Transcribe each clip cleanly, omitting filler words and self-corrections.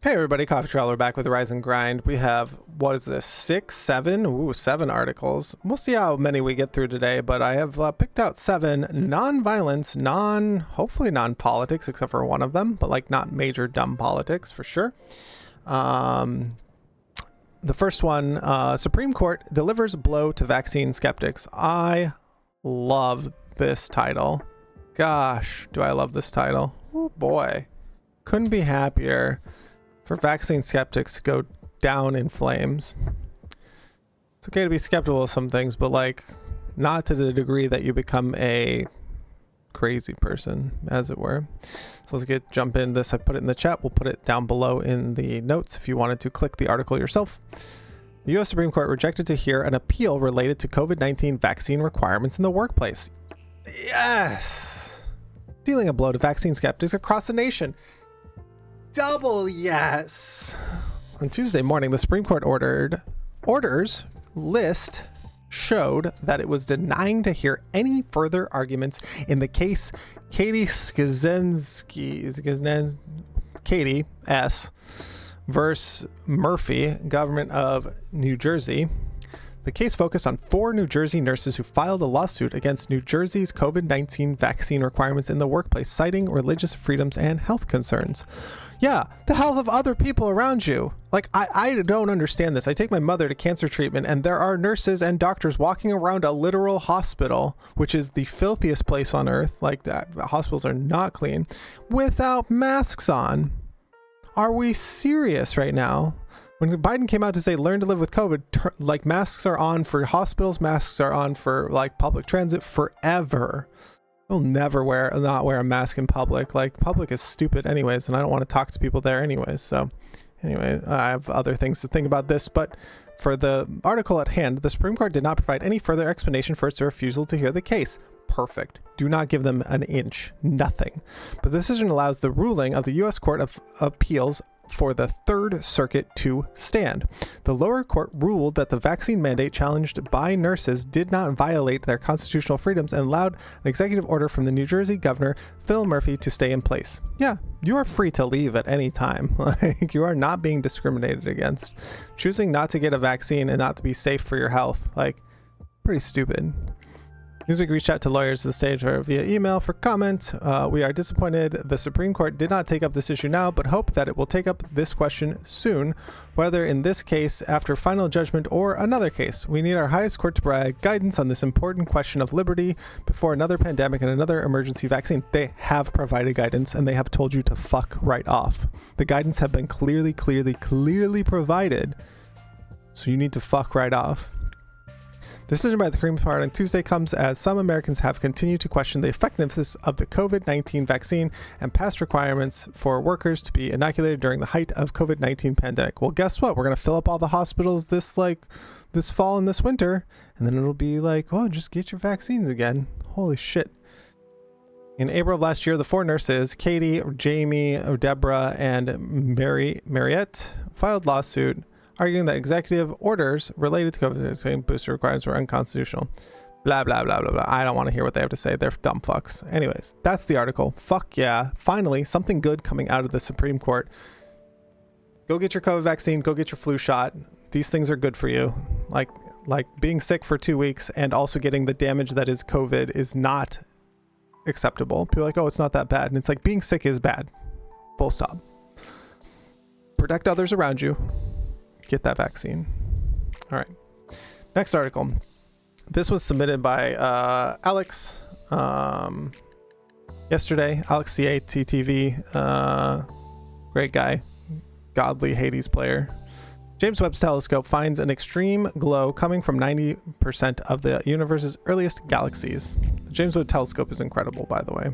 Hey everybody, Coffee Traveler back with Rise and Grind. We have, what is this, 7 articles. We'll see how many we get through today, but I have picked out 7 non-violence, hopefully non-politics, except for one of them, but like not major dumb politics for sure. The first one, Supreme Court delivers blow to vaccine skeptics. I love this title. Gosh, do I love this title. Oh boy, couldn't be happier for vaccine skeptics to go down in flames. It's okay to be skeptical of some things, but like not to the degree that you become a crazy person, as it were. So let's jump in this. I put it in the chat. We'll put it down below in the notes if you wanted to click the article yourself. The U.S. Supreme Court rejected to hear an appeal related to COVID-19 vaccine requirements in the workplace. Yes! Dealing a blow to vaccine skeptics across the nation. Double yes. On Tuesday morning, the Supreme Court orders list showed that it was denying to hear any further arguments in the case Katie S. versus Murphy, government of New Jersey. The case focused on 4 New Jersey nurses who filed a lawsuit against New Jersey's COVID-19 vaccine requirements in the workplace, citing religious freedoms and health concerns. Yeah, the health of other people around you. Like, I don't understand this. I take my mother to cancer treatment, and there are nurses and doctors walking around a literal hospital, which is the filthiest place on earth. Like, hospitals are not clean, without masks on. Are we serious right now? When Biden came out to say, learn to live with COVID, like masks are on for hospitals, masks are on for like public transit forever. I'll never not wear a mask in public. Like, public is stupid anyways, and I don't want to talk to people there anyways. So anyway, I have other things to think about this, but for the article at hand, the Supreme Court did not provide any further explanation for its refusal to hear the case. Perfect. Do not give them an inch. Nothing. But the decision allows the ruling of the U.S. Court of Appeals for the Third Circuit to stand. The lower court ruled that the vaccine mandate challenged by nurses did not violate their constitutional freedoms and allowed an executive order from the New Jersey governor, Phil Murphy, to stay in place. Yeah, you are free to leave at any time. Like, you are not being discriminated against. Choosing not to get a vaccine and not to be safe for your health, like, pretty stupid. Newsweek reached out to lawyers of the state via email for comment. We are disappointed the Supreme Court did not take up this issue now, but hope that it will take up this question soon, whether in this case, after final judgment, or another case. We need our highest court to provide guidance on this important question of liberty before another pandemic and another emergency vaccine. They have provided guidance, and they have told you to fuck right off. The guidance have been clearly provided, so you need to fuck right off. The decision by the Supreme Court on Tuesday comes as some Americans have continued to question the effectiveness of the COVID-19 vaccine and past requirements for workers to be inoculated during the height of COVID-19 pandemic. Well, guess what? We're going to fill up all the hospitals this fall and this winter, and then it'll be like, oh, just get your vaccines again. Holy shit. In April of last year, the 4 nurses, Katie, Jamie, Deborah, and Mariette, filed lawsuit arguing that executive orders related to COVID-19 booster requirements were unconstitutional. Blah, blah, blah, blah, blah. I don't want to hear what they have to say. They're dumb fucks. Anyways, that's the article. Fuck yeah. Finally, something good coming out of the Supreme Court. Go get your COVID vaccine. Go get your flu shot. These things are good for you. Like being sick for 2 weeks and also getting the damage that is COVID is not acceptable. People are like, oh, it's not that bad. And it's like, being sick is bad. Full stop. Protect others around you. Get that vaccine. All right. Next article. This was submitted by Alex yesterday. Alex CATTV. Great guy. Godly Hades player. James Webb Telescope finds an extreme glow coming from 90% of the universe's earliest galaxies. The James Webb Telescope is incredible, by the way.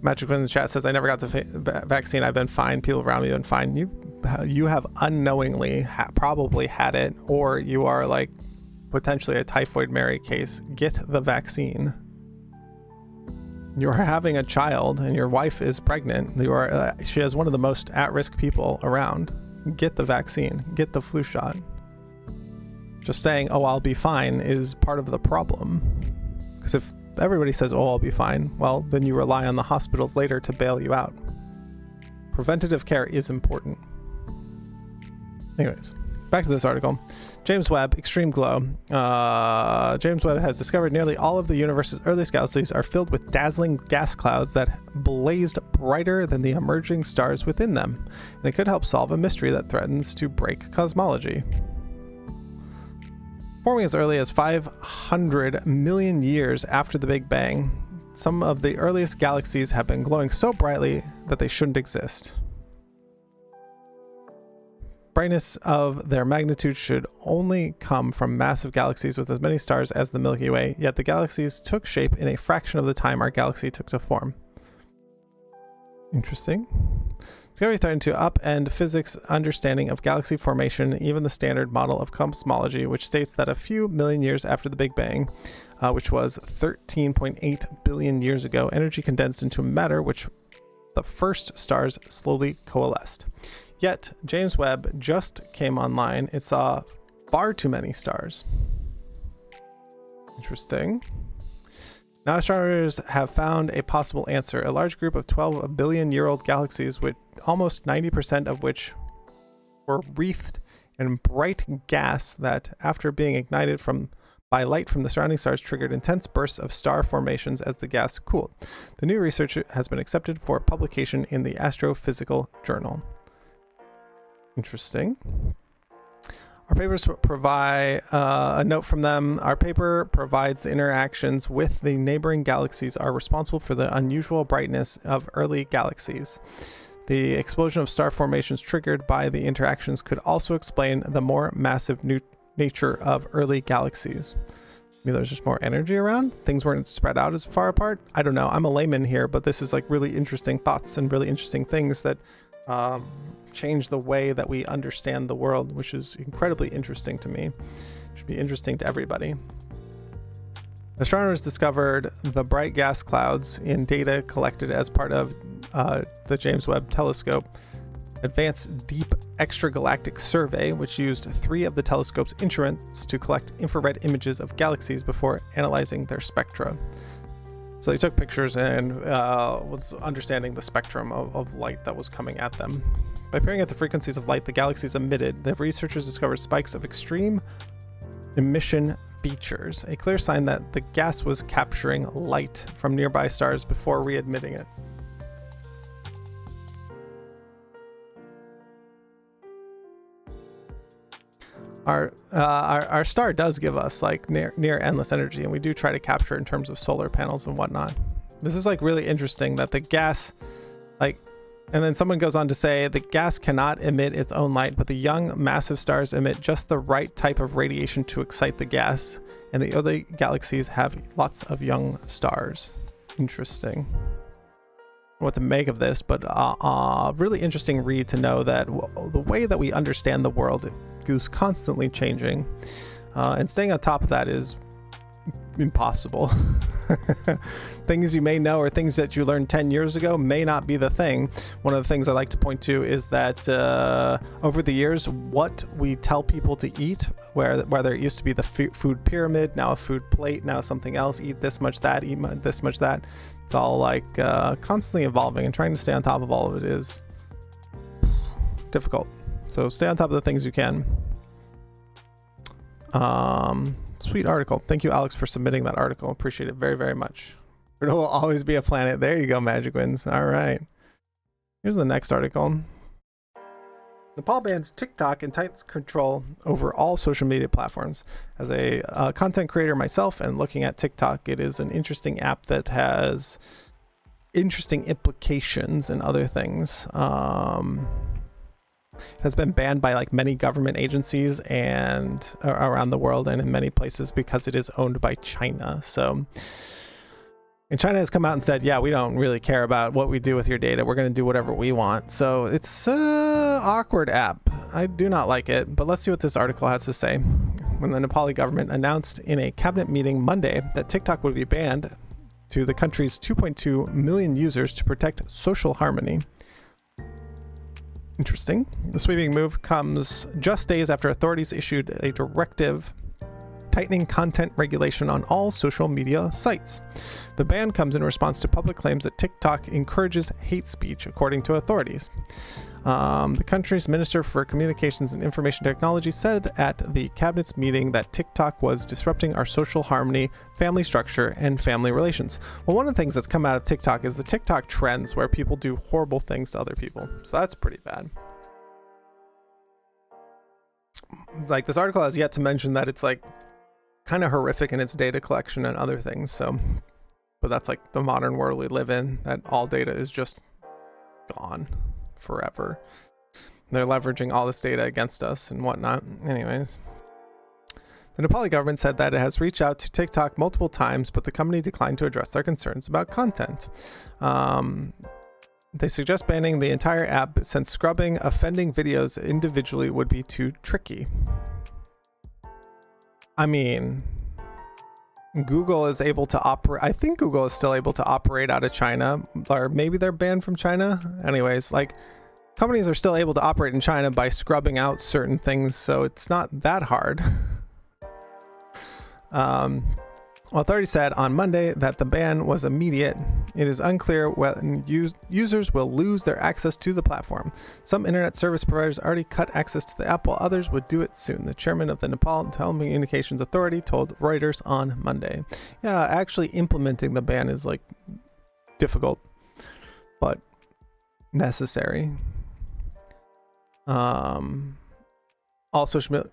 Magic in the chat says, I never got the vaccine. I've been fine. People around me have been fine. You have unknowingly probably had it, or you are like potentially a typhoid Mary case. Get the vaccine. You're having a child and your wife is pregnant. She has one of the most at-risk people around. Get the vaccine. Get the flu shot. Just saying, oh, I'll be fine is part of the problem. Because if everybody says, oh, I'll be fine. Well, then you rely on the hospitals later to bail you out. Preventative care is important. Anyways, back to this article. James Webb, extreme glow. James Webb has discovered nearly all of the universe's earliest galaxies are filled with dazzling gas clouds that blazed brighter than the emerging stars within them. And it could help solve a mystery that threatens to break cosmology. Forming as early as 500 million years after the Big Bang, some of the earliest galaxies have been glowing so brightly that they shouldn't exist. Brightness of their magnitude should only come from massive galaxies with as many stars as the Milky Way, yet the galaxies took shape in a fraction of the time our galaxy took to form. Interesting. Discovery threatened to upend physics' understanding of galaxy formation, even the standard model of cosmology, which states that a few million years after the Big Bang, which was 13.8 billion years ago, energy condensed into matter, which the first stars slowly coalesced. Yet, James Webb just came online. It saw far too many stars. Interesting. Now astronomers have found a possible answer. A large group of 12 billion-year-old galaxies, with almost 90% of which were wreathed in bright gas that, after being ignited by light from the surrounding stars, triggered intense bursts of star formations as the gas cooled. The new research has been accepted for publication in the Astrophysical Journal. Interesting. Our papers provide a note from them. Our paper provides the interactions with the neighboring galaxies are responsible for the unusual brightness of early galaxies. The explosion of star formations triggered by the interactions could also explain the more massive nature of early galaxies. Maybe there's just more energy around? Things weren't spread out as far apart? I don't know. I'm a layman here, but this is like really interesting thoughts and really interesting things that change the way that we understand the world, which is incredibly interesting to me. Should be interesting to everybody. Astronomers discovered the bright gas clouds in data collected as part of the James Webb Telescope Advanced Deep Extragalactic Survey, which used 3 of the telescope's instruments to collect infrared images of galaxies before analyzing their spectra. So they took pictures and was understanding the spectrum of light that was coming at them. By peering at the frequencies of light the galaxies emitted, the researchers discovered spikes of extreme emission features, a clear sign that the gas was capturing light from nearby stars before re-emitting it. Our star does give us like near endless energy, and we do try to capture it in terms of solar panels and whatnot. This is like really interesting that the gas, like, and then someone goes on to say the gas cannot emit its own light, but the young massive stars emit just the right type of radiation to excite the gas, and the other galaxies have lots of young stars. Interesting. What to make of this, but really interesting read to know that the way that we understand the world is constantly changing, and staying on top of that is impossible. Things you may know or things that you learned 10 years ago may not be the thing. One of the things I like to point to is that over the years, what we tell people to eat, whether it used to be the food pyramid, now a food plate, now something else, eat this much that, eat this much that, it's all like constantly evolving, and trying to stay on top of all of it is difficult. So stay on top of the things you can. Sweet article. Thank you, Alex, for submitting that article. Appreciate it very, very much. There will always be a planet. There you go, Magic Wins. All right. Here's the next article. Nepal bans TikTok and tightens control over all social media platforms. As a content creator myself and looking at TikTok, it is an interesting app that has interesting implications and other things. Has been banned by like many government agencies and around the world and in many places because it is owned by China. So, and China has come out and said, yeah, we don't really care about what we do with your data. We're going to do whatever we want. So it's an awkward app. I do not like it, but let's see what this article has to say. When the Nepali government announced in a cabinet meeting Monday that TikTok would be banned to the country's 2.2 million users to protect social harmony. Interesting. The sweeping move comes just days after authorities issued a directive tightening content regulation on all social media sites. The ban comes in response to public claims that TikTok encourages hate speech, according to authorities. The country's Minister for Communications and Information Technology said at the cabinet's meeting that TikTok was disrupting our social harmony, family structure, and family relations. Well, one of the things that's come out of TikTok is the TikTok trends where people do horrible things to other people. So that's pretty bad. Like, this article has yet to mention that it's like kind of horrific in its data collection and other things. So, but that's like the modern world we live in, that all data is just gone forever. They're leveraging all this data against us and whatnot. Anyways, the Nepali government said that it has reached out to TikTok multiple times, but the company declined to address their concerns about content. They suggest banning the entire app since scrubbing offending videos individually would be too tricky. I mean, Google is able to operate. I think Google is still able to operate out of China, or maybe they're banned from China. Anyways, like, companies are still able to operate in China by scrubbing out certain things, so it's not that hard. Authorities said on Monday that the ban was immediate. It is unclear when users will lose their access to the platform. Some internet service providers already cut access to the app, while others would do it soon, the chairman of the Nepal Telecommunications Authority told Reuters on Monday. Yeah, actually implementing the ban is like difficult, but necessary. All social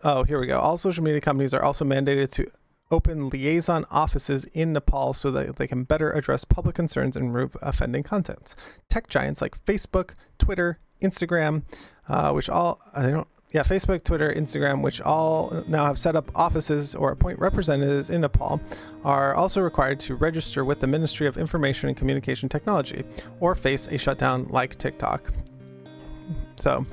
media companies are also mandated to open liaison offices in Nepal so that they can better address public concerns and remove offending content. Tech giants like Facebook, Twitter, Instagram, which all now have set up offices or appoint representatives in Nepal, are also required to register with the Ministry of Information and Communication Technology or face a shutdown like TikTok. So,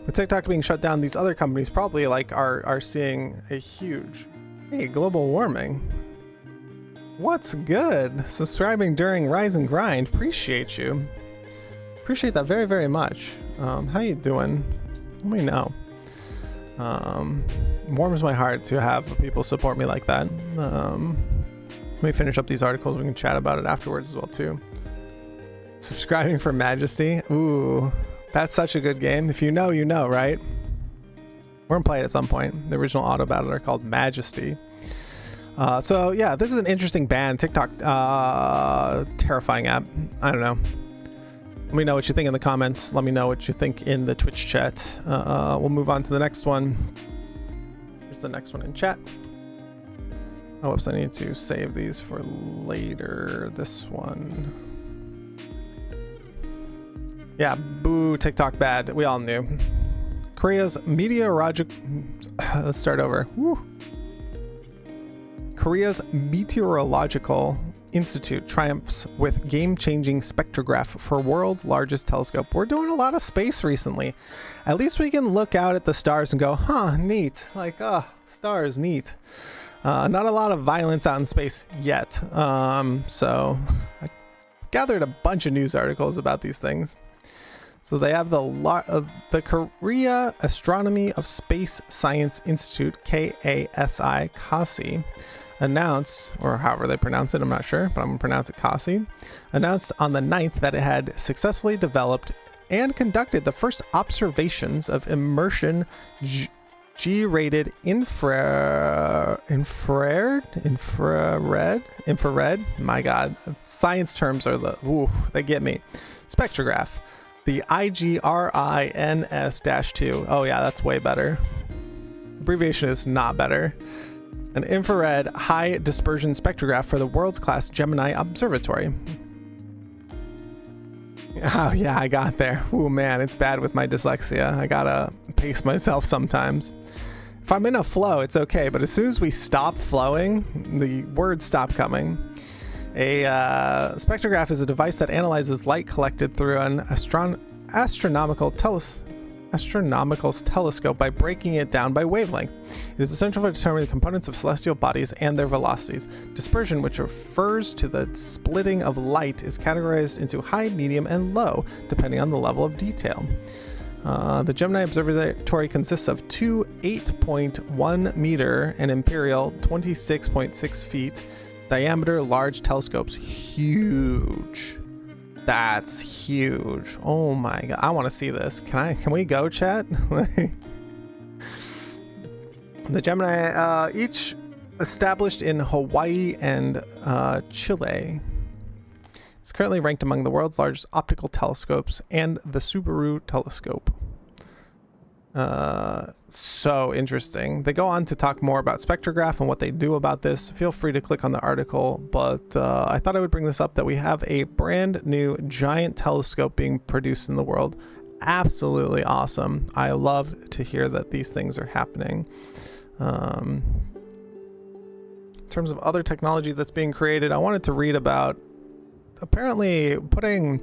with TikTok being shut down, these other companies probably are seeing a huge, hey, global warming. What's good? Subscribing during Rise and Grind. Appreciate you. Appreciate that very, very much. How you doing? Let me know. Warms my heart to have people support me like that. Let me finish up these articles. We can chat about it afterwards as well too. Subscribing for Majesty. Ooh, that's such a good game. If you know, you know, right? We're gonna play it at some point. The original auto battler called Majesty. So yeah, this is an interesting ban. TikTok, terrifying app. I don't know. Let me know what you think in the comments. Let me know what you think in the Twitch chat. We'll move on to the next one. Here's the next one in chat. Oh, whoops, I need to save these for later. This one. Yeah, boo, TikTok bad. We all knew. Korea's meteorological... Let's start over. Woo. Korea's Meteorological Institute triumphs with game-changing spectrograph for world's largest telescope. We're doing a lot of space recently. At least we can look out at the stars and go, huh, neat. Like, stars, neat. Not a lot of violence out in space yet. So I gathered a bunch of news articles about these things. So they have the Korea Astronomy of Space Science Institute, KASI, announced, or however they pronounce it, I'm not sure, but I'm going to pronounce it KASI, announced on the 9th that it had successfully developed and conducted the first observations of immersion G-rated infrared, my God, science terms are they get me, spectrograph. The IGRINS-2. Oh yeah, that's way better. Abbreviation is not better. An infrared high dispersion spectrograph for the world's class Gemini Observatory. Oh yeah, I got there. Oh man, it's bad with my dyslexia. I gotta pace myself sometimes. If I'm in a flow, it's okay, but as soon as we stop flowing, the words stop coming. A spectrograph is a device that analyzes light collected through an astronomical telescope by breaking it down by wavelength. It is essential for determining the components of celestial bodies and their velocities. Dispersion, which refers to the splitting of light, is categorized into high, medium, and low, depending on the level of detail. The Gemini Observatory consists of two 8.1 meter and imperial 26.6 feet diameter large telescopes. Huge. That's huge. Oh my god. I want to see this. Can we go, chat? The Gemini, each established in Hawaii and Chile. It's currently ranked among the world's largest optical telescopes and the Subaru telescope. So interesting. They go on to talk more about spectrograph and what they do about this. Feel free to click on the article, but I thought I would bring this up that we have a brand new giant telescope being produced in the world. Absolutely awesome. I love to hear that these things are happening. In terms of other technology that's being created, I wanted to read about apparently putting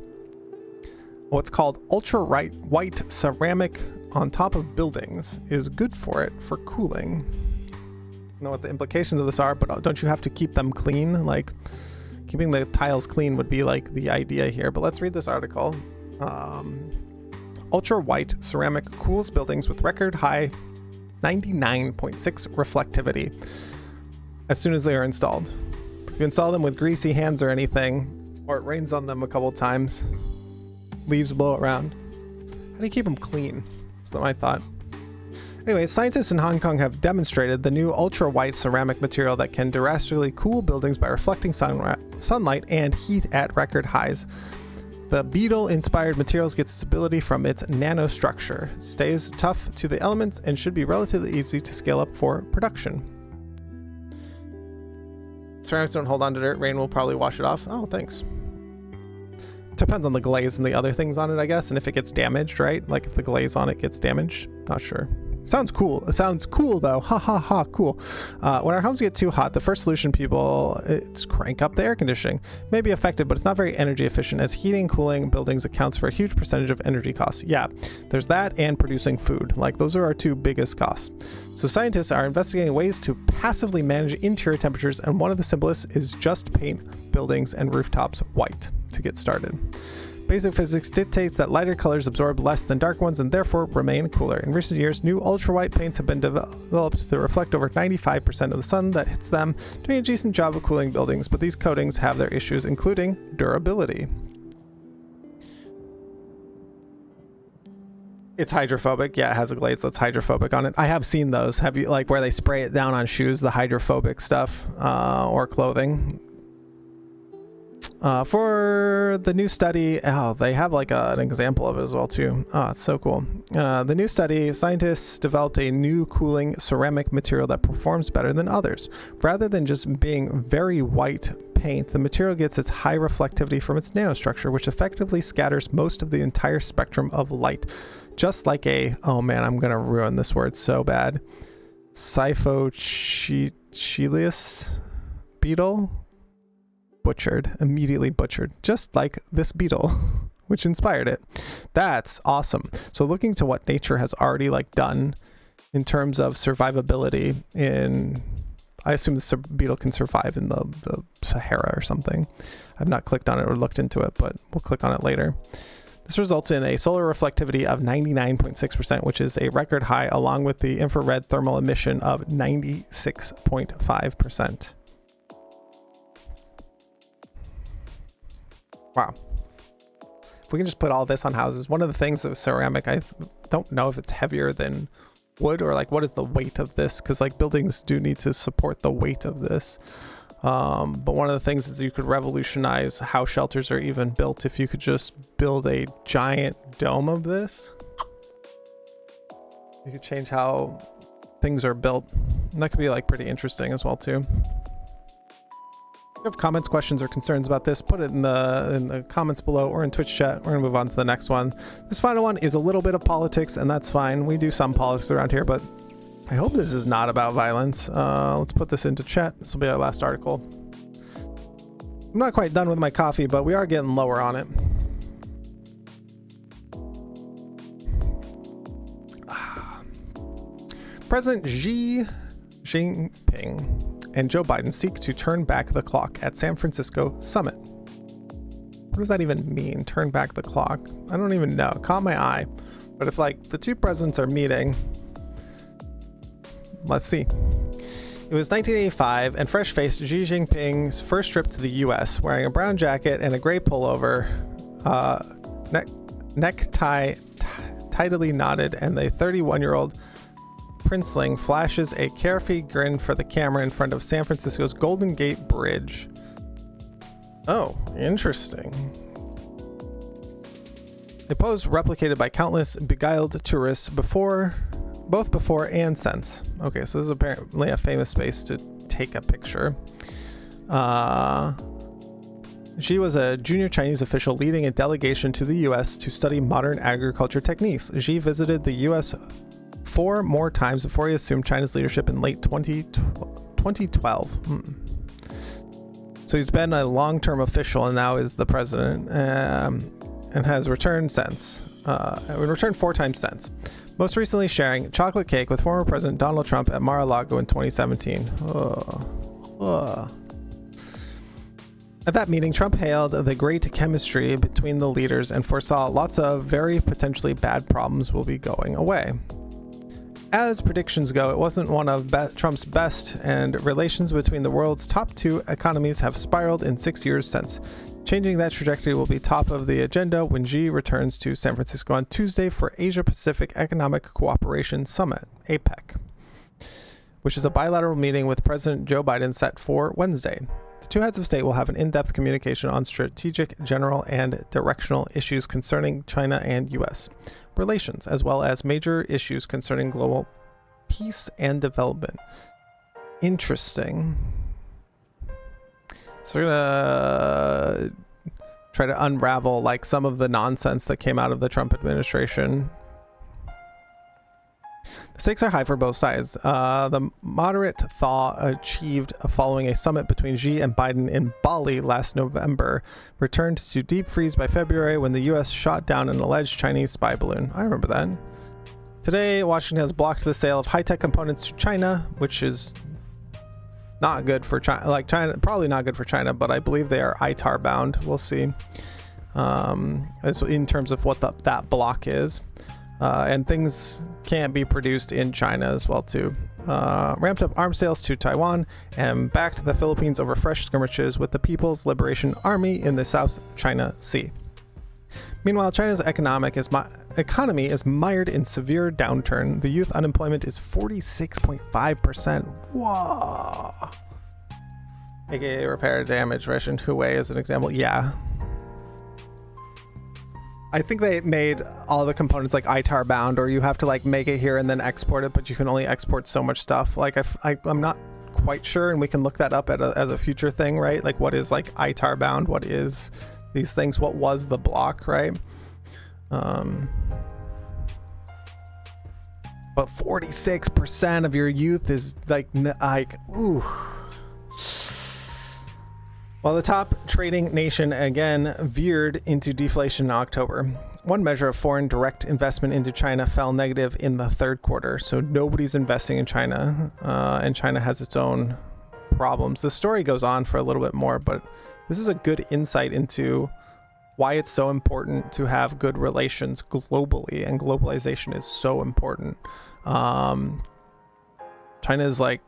what's called ultra white ceramic on top of buildings is good for it, for cooling. I don't know what the implications of this are, but don't you have to keep them clean? Like, keeping the tiles clean would be like the idea here. But let's read this article. Ultra white ceramic cools buildings with record high 99.6 reflectivity as soon as they are installed. If you install them with greasy hands or anything, or it rains on them a couple times, leaves blow around, how do you keep them clean? That's my thought. Anyway, scientists in Hong Kong have demonstrated the new ultra-white ceramic material that can drastically cool buildings by reflecting sunlight and heat at record highs. The beetle-inspired materials gets stability from its nanostructure, stays tough to the elements, and should be relatively easy to scale up for production. Ceramics don't hold on to dirt. Rain will probably wash it off. Oh, thanks. Depends on the glaze and the other things on it, I guess, and if it gets damaged, right? Like if the glaze on it gets damaged. Not sure. Sounds cool. It sounds cool though. Ha ha ha, cool. When our homes get too hot, the first solution, people, it's crank up the air conditioning. May be effective, but it's not very energy efficient, as heating and cooling buildings accounts for a huge percentage of energy costs. Yeah, there's that, and producing food. Like, those are our two biggest costs. So scientists are investigating ways to passively manage interior temperatures, and one of the simplest is just paint buildings and rooftops white to get started. Basic physics dictates that lighter colors absorb less than dark ones and therefore remain cooler. In recent years, new ultra-white paints have been developed to reflect over 95% of the sun that hits them, doing a decent job of cooling buildings, but these coatings have their issues, including durability. It's hydrophobic. Yeah, it has a glaze that's hydrophobic on it. I have seen those. Have you, like, where they spray it down on shoes, the hydrophobic stuff, or clothing? For the new study, they have like an example of it as well too. Oh, it's so cool. The new study, scientists developed a new cooling ceramic material that performs better than others. Rather than just being very white paint, the material gets its high reflectivity from its nanostructure, which effectively scatters most of the entire spectrum of light. Just like a, oh man, I'm gonna ruin this word so bad, Siphochileus beetle. Immediately butchered, just like this beetle, which inspired it. That's awesome. So looking to what nature has already like done in terms of survivability in, I assume this beetle can survive in the Sahara or something. I've not clicked on it or looked into it, but we'll click on it later. This results in a solar reflectivity of 99.6%, which is a record high, along with the infrared thermal emission of 96.5%. Wow. If we can just put all this on houses. One of the things of ceramic, I don't know if it's heavier than wood, or like what is the weight of this, because like buildings do need to support the weight of this. But one of the things is you could revolutionize how shelters are even built if you could just build a giant dome of this. You could change how things are built, and that could be like pretty interesting as well too. If you have comments, questions, or concerns about this, put it in the comments below or in Twitch chat. We're gonna move on to the next one. This final one is a little bit of politics, and that's fine. We do some politics around here, but I hope this is not about violence. Let's put this into chat. This will be our last article. I'm not quite done with my coffee, but we are getting lower on it. President Xi Jinping and Joe Biden seek to turn back the clock at San Francisco summit. What does that even mean? Turn back the clock? I don't even know. It caught my eye. But if like the two presidents are meeting, let's see. It was 1985, and fresh-faced Xi Jinping's first trip to the U.S., wearing a brown jacket and a gray pullover, necktie tidily knotted, and the 31-year-old princeling flashes a carefree grin for the camera in front of San Francisco's Golden Gate Bridge. Oh, interesting. A pose replicated by countless beguiled tourists both before and since. Okay, so this is apparently a famous space to take a picture. Xi was a junior Chinese official leading a delegation to the U.S. to study modern agriculture techniques. Xi visited the U.S. 4 more times before he assumed China's leadership in late 2012. So he's been a long-term official and now is the president, and has returned since. Returned 4 times since. Most recently sharing chocolate cake with former President Donald Trump at Mar-a-Lago in 2017. At that meeting, Trump hailed the great chemistry between the leaders and foresaw lots of very potentially bad problems will be going away. As predictions go, it wasn't one of Trump's best, and relations between the world's top 2 economies have spiraled in 6 years since. Changing that trajectory will be top of the agenda when Xi returns to San Francisco on Tuesday for Asia-Pacific Economic Cooperation Summit, APEC, which is a bilateral meeting with President Joe Biden set for Wednesday. The 2 heads of state will have an in-depth communication on strategic, general, and directional issues concerning China and U.S. relations, as well as major issues concerning global peace and development. Interesting. So we're gonna try to unravel like some of the nonsense that came out of the Trump administration. The stakes are high for both sides. The moderate thaw achieved following a summit between Xi and Biden in Bali last November returned to deep freeze by February when the U.S. shot down an alleged Chinese spy balloon. I remember that. Today, Washington has blocked the sale of high-tech components to China, which is not good for China. Like China, probably not good for China, but I believe they are ITAR bound. We'll see. As in terms of what that block is. And things can't be produced in China as well too. Ramped up arms sales to Taiwan and backed the Philippines over fresh skirmishes with the People's Liberation Army in the South China Sea. Meanwhile, China's economy is mired in severe downturn. The youth unemployment is 46.5%. Whoa! AKA repair damage. Russian Huawei as an example. Yeah. I think they made all the components like ITAR bound, or you have to like make it here and then export it, but you can only export so much stuff. Like I'm not quite sure, and we can look that up as a future thing, right? Like what is like ITAR bound? What is these things? What was the block, right? But 46% of your youth is like ooh. While the top trading nation again veered into deflation in October. One measure of foreign direct investment into China fell negative in the third quarter, so nobody's investing in China, and China has its own problems. The story goes on for a little bit more, but this is a good insight into why it's so important to have good relations globally, and globalization is so important. China is like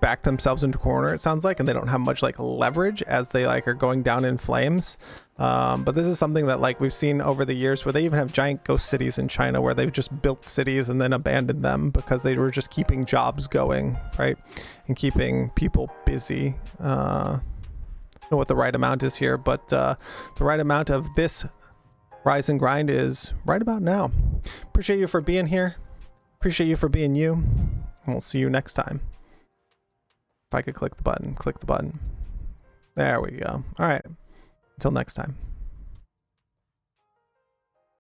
backed themselves into a corner, it sounds like, and they don't have much like leverage as they like are going down in flames. But this is something that like we've seen over the years where they even have giant ghost cities in China where they've just built cities and then abandoned them because they were just keeping jobs going, right? And keeping people busy. I don't know what the right amount is here, but the right amount of this rise and grind is right about now. Appreciate you for being here. Appreciate you for being you. And we'll see you next time. If I could click the button. There we go. All right. Until next time.